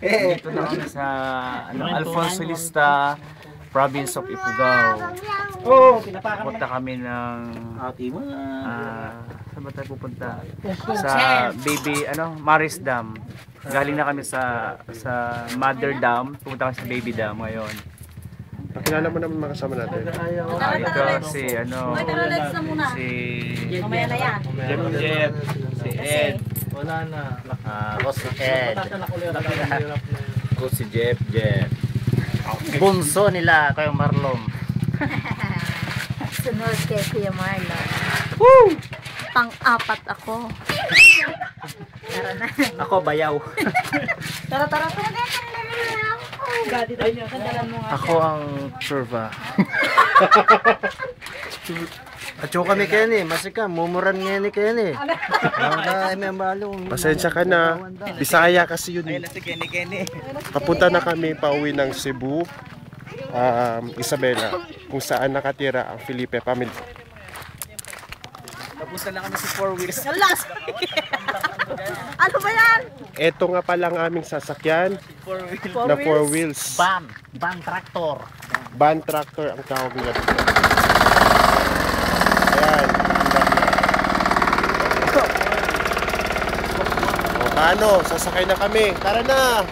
Dito na kami sa Alfonso Lista, province of Ifugao. Pupunta kami ng saan ba tayo pupunta? Sa Baby Maris Dam. Galing na kami sa Mother Dam. Pupunta kami sa Baby Dam ngayon. Pakilala mo naman mga kasama natin. Ito si Jeff, si Ed. Wala na. Ako si Ed. Ako si Jeff. Bunso nila kayo Marlon. Sunod kay Kuya Marlon. Woo! Pang-apat ako. Tara na. Ako bayaw. Tara. Ako ang surva. At yung kami kayo ni, masika, mumuran ngayon ni kayo ni. Pasensya ka na. Bisaya kasi yun. Papunta na kami pauwi ng Cebu, Isabela, kung saan nakatira ang Felipe family. Papunta na kami sa 4 wheels. Ano ba yan? Ito nga palang aming sasakyan na 4 wheels. Van tractor. Van tractor ang tawag nila dito. Ayan. O paano? Sasakay na kami. Tara na!